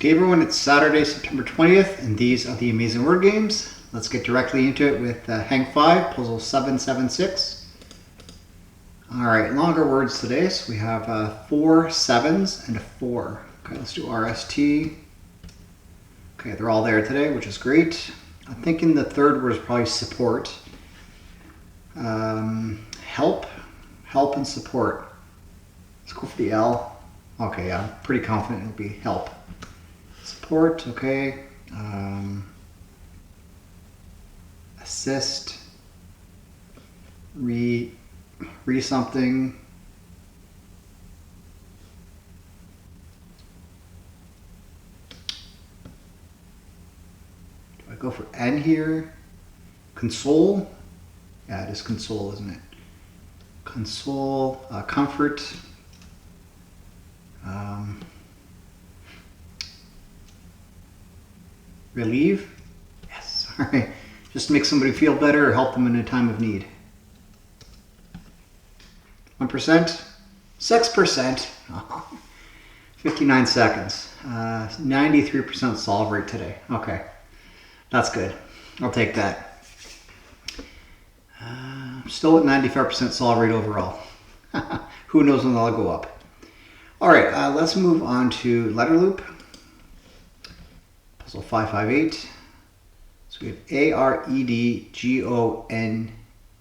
Okay, everyone, it's Saturday, September 20th, and these are the Amazing Word Games. Let's get directly into it with Hang 5, Puzzle 776. Alright, longer words today, so we have 4 7s and a 4. Okay, let's do RST. Okay, they're all there today, which is great. I'm thinking the third word is probably support. Help and support. Let's go for the L. Okay, yeah, I'm pretty confident it'll be help. Support, okay. Assist. Re something. Do I go for N here? Console? Yeah, it is console, isn't it? Console, comfort. Relieve? Yes, all right. Just make somebody feel better or help them in a time of need. 1%? 6%? Oh, 59 seconds. 93% solve rate today. Okay, that's good. I'll take that. Still at 95% solve rate overall. Who knows when that'll go up. All right, let's move on to letter loop. Puzzle 558. So we have A-R-E-D-G-O-N-F.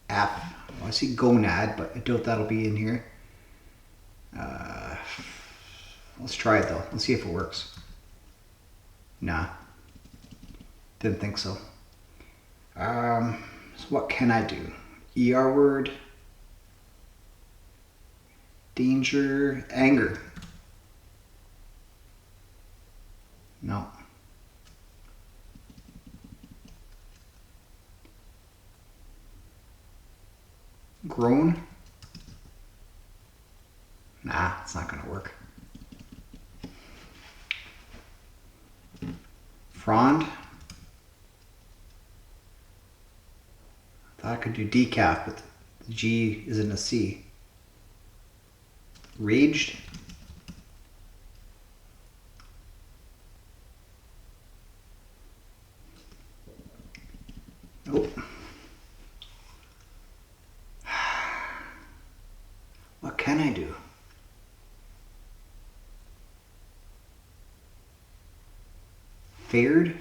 Well, I see gonad, but I doubt that'll be in here. Let's try it though. Let's see if it works. Nah. Didn't think so. So what can I do? ER word. Danger. Anger. No. Groan. Nah, it's not going to work. Frond. I thought I could do decaf, but the G isn't a C. Raged. Nope. What can I do? Fared?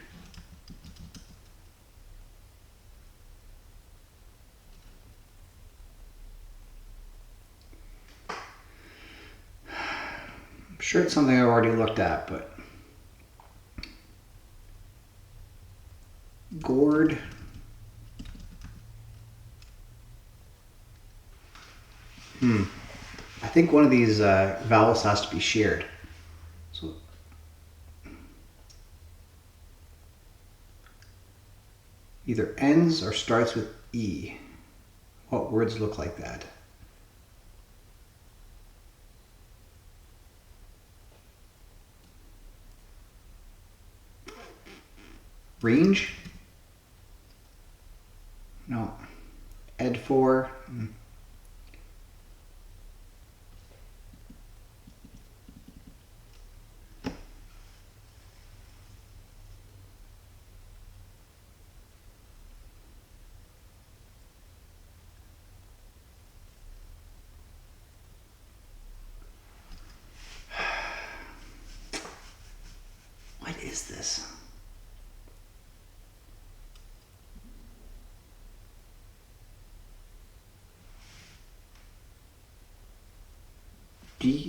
I'm sure it's something I've already looked at, but gourd. I think one of these vowels has to be shared. So either ends or starts with E. What words look like that? Range? No. Ed for. What is this?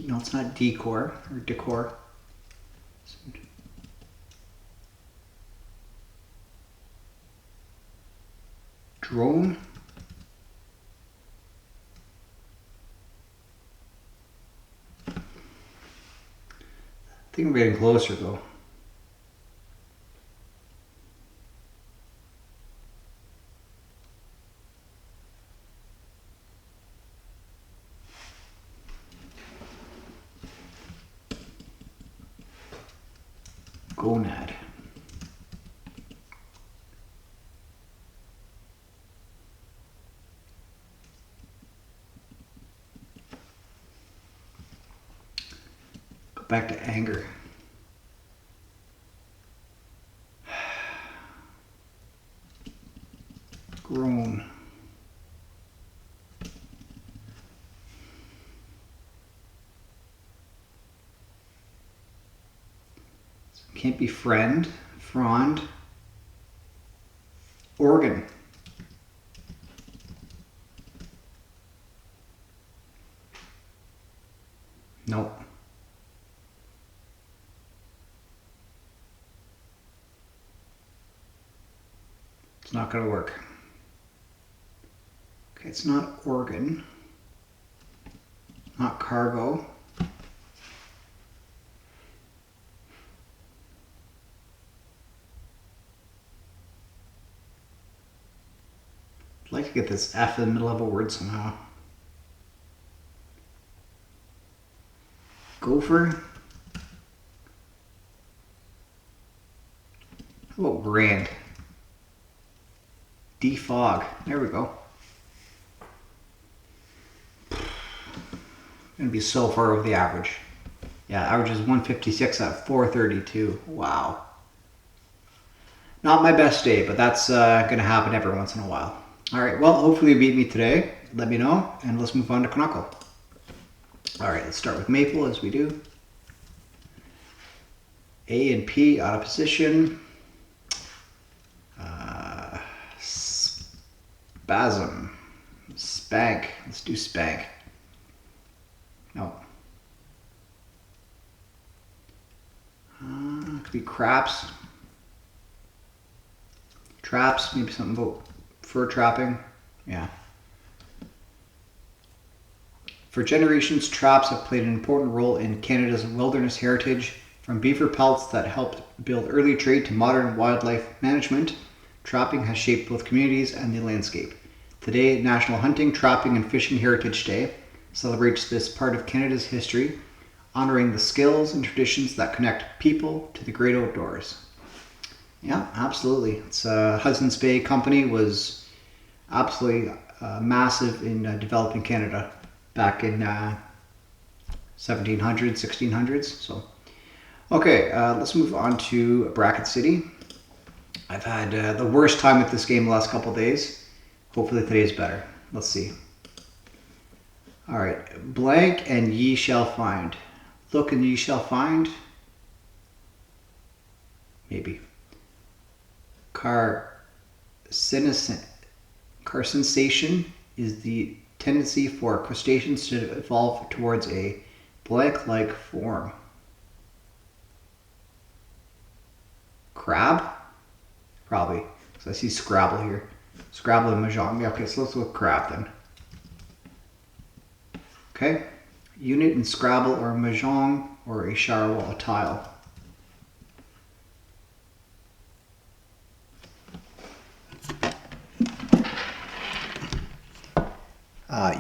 No, it's not decor or decor. Drone. I think we're getting closer though. Gonad. Go back to anger. Grown. Can't be friend, frond, organ. Nope. It's not going to work. Okay, it's not organ, not cargo. I'd like to get this F in the middle of a word somehow. Gopher. How about grand? Defog. There we go. Gonna be so far over the average. Yeah, average is 156 at 432. Wow. Not my best day, but that's gonna happen every once in a while. All right, well, hopefully you beat me today. Let me know, and let's move on to Canuckle. All right, let's start with maple as we do. A and P out of position. Spasm. Spank. Let's do spank. No. Could be craps. Traps. Maybe something about fur trapping. Yeah. For generations, traps have played an important role in Canada's wilderness heritage. From beaver pelts that helped build early trade to modern wildlife management, trapping has shaped both communities and the landscape. Today, National Hunting, Trapping and Fishing Heritage Day celebrates this part of Canada's history, honoring the skills and traditions that connect people to the great outdoors. Yeah, absolutely. It's Hudson's Bay Company was absolutely massive in developing Canada back in 1700s, 1600s. So, okay, let's move on to Bracket City. I've had the worst time with this game the last couple days. Hopefully today's better. Let's see. All right, blank and ye shall find. Look and ye shall find. Maybe. Carcinisation is the tendency for crustaceans to evolve towards a blank-like form. Crab? Probably. So I see Scrabble here. Scrabble and Mahjong. Yeah, okay, so let's go with crab then. Okay. Unit in Scrabble or Mahjong or a shower wall, a tile.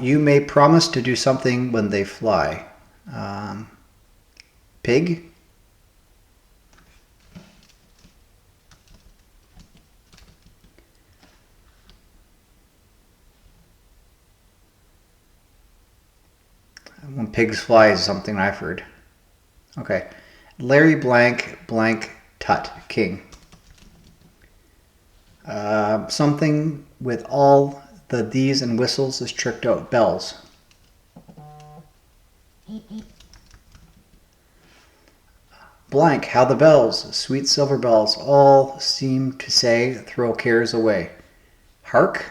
You may promise to do something when they fly. Pig. When pigs fly is something I've heard. Okay. Larry blank blank tut king. Something with all the these and whistles is tricked out. Bells. Blank, how the bells, sweet silver bells, all seem to say, throw cares away. Hark?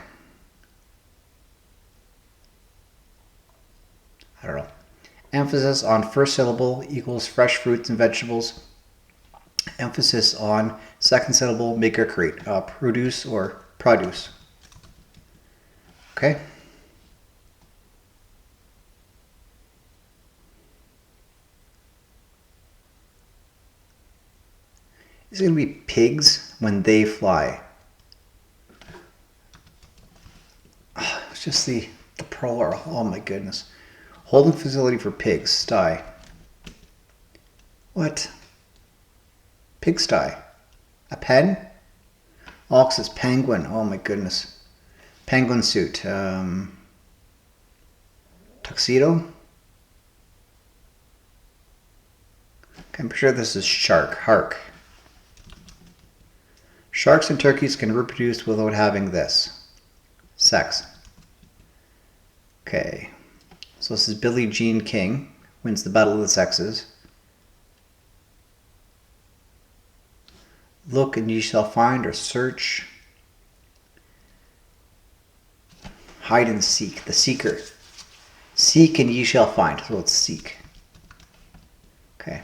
I don't know. Emphasis on first syllable equals fresh fruits and vegetables. Emphasis on second syllable, make or create. Produce or produce. Okay. It's going to be pigs when they fly. It's just the plural. Oh my goodness. Holding facility for pigs. Sty. What? Pigsty. A pen? Ox is penguin. Oh my goodness. Penguin suit. Tuxedo? Okay, I'm sure this is shark. Hark. Sharks and turkeys can reproduce without having this. Sex. Okay. So this is Billie Jean King wins the Battle of the Sexes. Look and ye shall find, or search. Hide and seek. The seeker. Seek and ye shall find. So it's seek. Okay.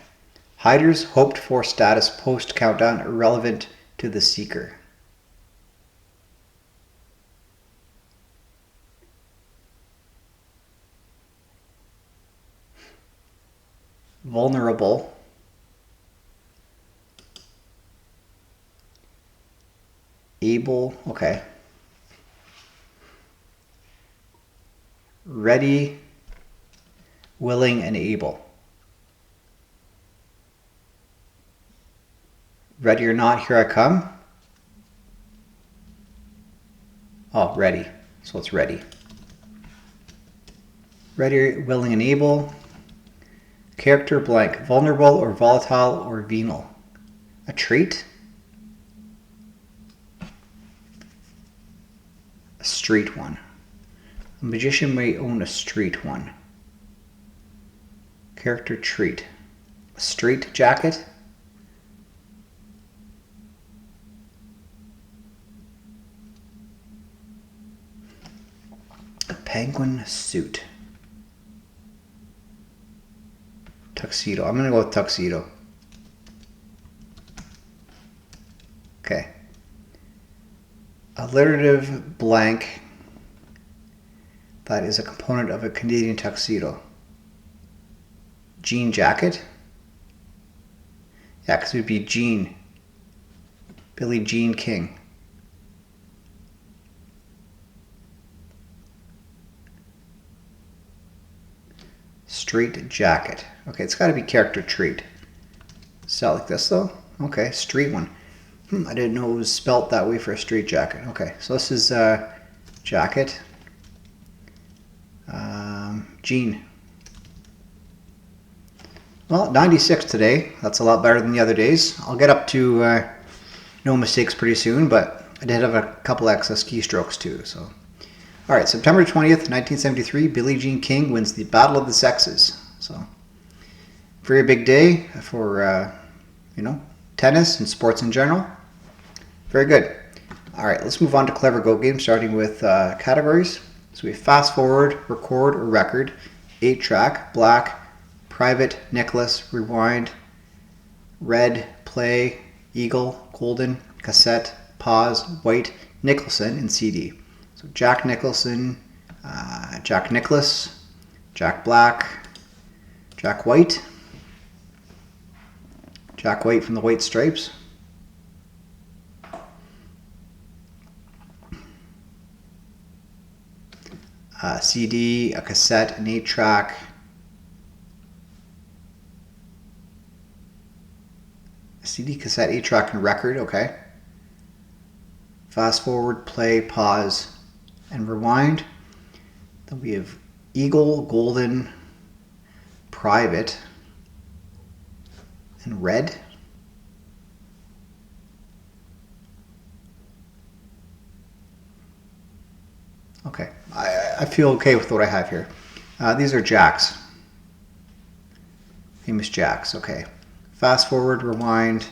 Hiders hoped for status post countdown irrelevant to the seeker. Vulnerable. Able. Okay. Ready, willing, and able. Ready or not, here I come. Oh, ready. So it's ready. Ready, willing, and able. Character blank. Vulnerable or volatile or venal. A trait. A straight one. A magician may own a straight one. Character trait. A straight jacket. A penguin suit. Tuxedo. I'm going to go with tuxedo. Okay. Alliterative blank. That is a component of a Canadian tuxedo. Jean jacket? Yeah, because it would be Jean. Billie Jean King. Straight jacket. Okay, it's got to be character trait. Is that like this though? Okay, straight one. I didn't know it was spelt that way for a straight jacket. Okay, so this is jacket. Jean. Well, 96 today. That's a lot better than the other days. I'll get up to no mistakes pretty soon, but I did have a couple excess keystrokes too. So, all right, September 20th, 1973, Billie Jean King wins the Battle of the Sexes. So, very big day for tennis and sports in general. Very good. All right, let's move on to Clever Goat Games, starting with categories. So we have fast forward, record or record, 8-track, black, private, Nicholas, rewind, red, play, eagle, golden, cassette, pause, white, Nicholson, and CD. So Jack Nicholson, Jack Nicholas, Jack Black, Jack White, Jack White from the White Stripes, CD, a cassette, an 8-track, CD, cassette, 8-track, and record, okay. Fast forward, play, pause, and rewind. Then we have eagle, golden, private, and red. Okay, I feel okay with what I have here. These are jacks. Famous jacks, okay. Fast forward, rewind,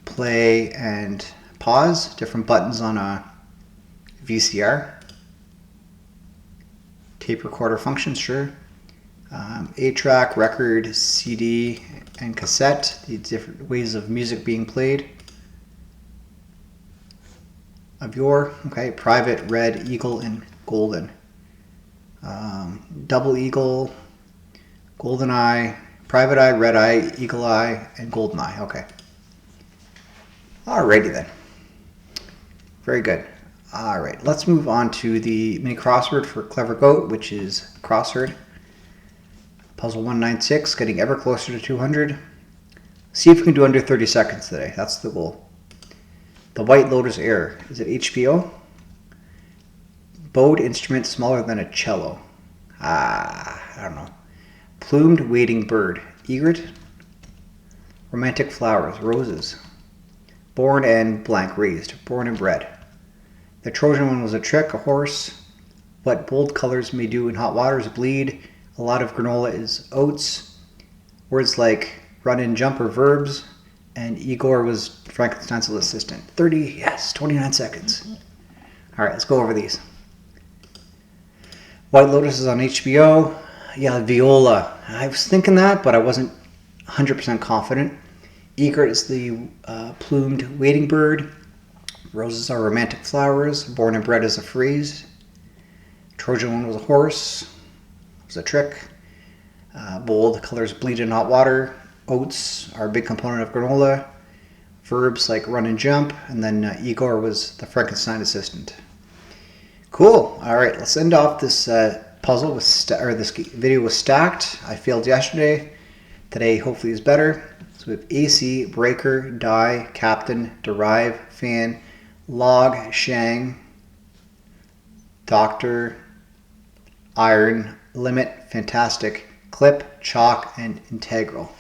play, and pause. Different buttons on a VCR. Tape recorder functions, sure. 8-track, record, CD, and cassette. The different ways of music being played. Of your, okay, private, red, eagle, and golden. Double eagle, golden eye, private eye, red eye, eagle eye, and golden eye. Okay. Alrighty then. Very good. Alright, let's move on to the mini crossword for Clever Goat, which is CrossHerd. Puzzle 196, getting ever closer to 200. See if we can do under 30 seconds today. That's the goal. The White Lotus error. Is it HBO? Bowed instrument smaller than a cello. I don't know. Plumed wading bird. Egret. Romantic flowers. Roses. Born and blank raised. Born and bred. The Trojan one was a trick, a horse. What bold colors may do in hot water is bleed. A lot of granola is oats. Words like run and jump are verbs. And Igor was Frankenstein's assistant. 30, yes, 29 seconds. All right, let's go over these. White Lotus is on HBO. Yeah, Viola. I was thinking that, but I wasn't 100% confident. Egret is the plumed wading bird. Roses are romantic flowers. Born and bred is a phrase. Trojan one was a horse. It was a trick. Bold colors bleed in hot water. Oats are a big component of granola. Verbs like run and jump. And then Igor was the Frankenstein assistant. Cool. All right, let's end off this puzzle with this video was stacked. I failed yesterday. Today hopefully is better. So we have AC, breaker, die, captain, derive, fan, log, shang, doctor, iron, limit, fantastic, clip, chalk, and integral.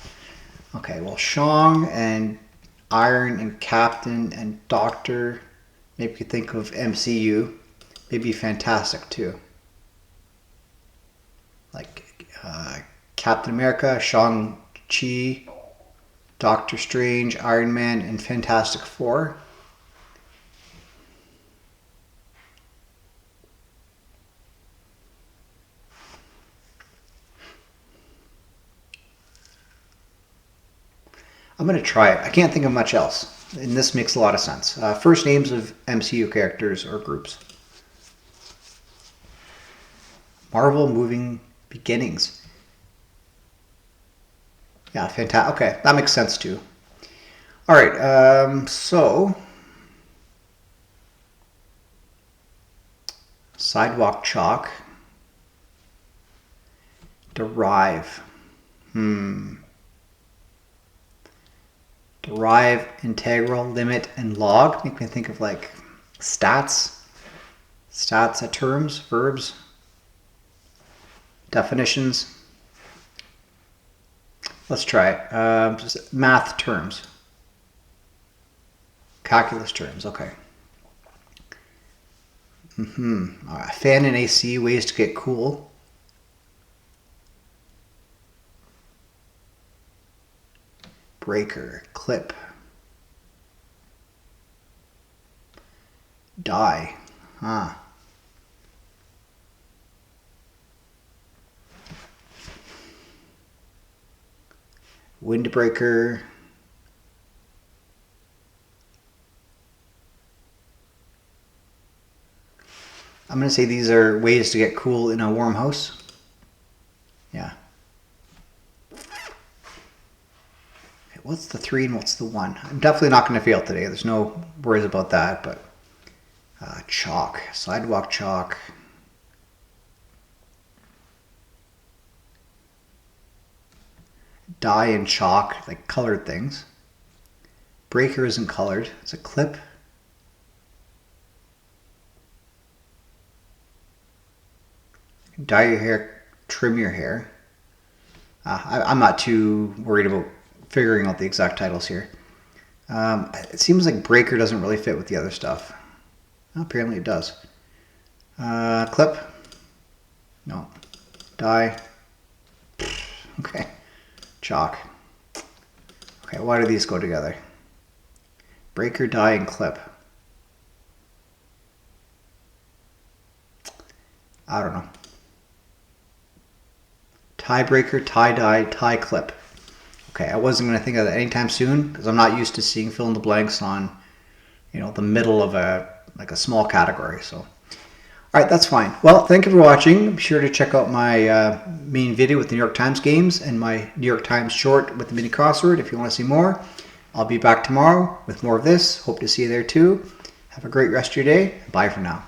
Okay, well, shang and iron and captain and doctor. Maybe you could think of MCU. Maybe fantastic too. Like Captain America, Shang-Chi, Doctor Strange, Iron Man, and Fantastic Four. I'm going to try it. I can't think of much else. And this makes a lot of sense. First names of MCU characters or groups. Marvel Moving Beginnings. Yeah, fantastic. Okay, that makes sense too. All right, so sidewalk chalk. Derive. Derive, integral, limit, and log. Make me think of like stats. Stats at terms, verbs, definitions. Let's try it. Just math terms. Calculus terms, okay. Fan and AC, ways to get cool. Breaker, clip. Die. Windbreaker. I'm going to say these are ways to get cool in a warm house. Yeah. What's the 3 and what's the 1? I'm definitely not going to fail today. There's no worries about that, but chalk, sidewalk chalk. Die and chalk, like colored things. Breaker isn't colored. It's a clip. Dye your hair, trim your hair. I'm not too worried about figuring out the exact titles here. It seems like breaker doesn't really fit with the other stuff. Well, apparently it does. Clip. No. Die. Okay. Chalk. Okay, why do these go together? Breaker, die, and clip. I don't know. Tiebreaker, tie-dye, tie-clip. Okay, I wasn't going to think of that anytime soon because I'm not used to seeing fill in the blanks on, the middle of a small category. So, all right, that's fine. Well, thank you for watching. Be sure to check out my main video with the New York Times games and my New York Times short with the Mini Crossword if you want to see more. I'll be back tomorrow with more of this. Hope to see you there too. Have a great rest of your day. Bye for now.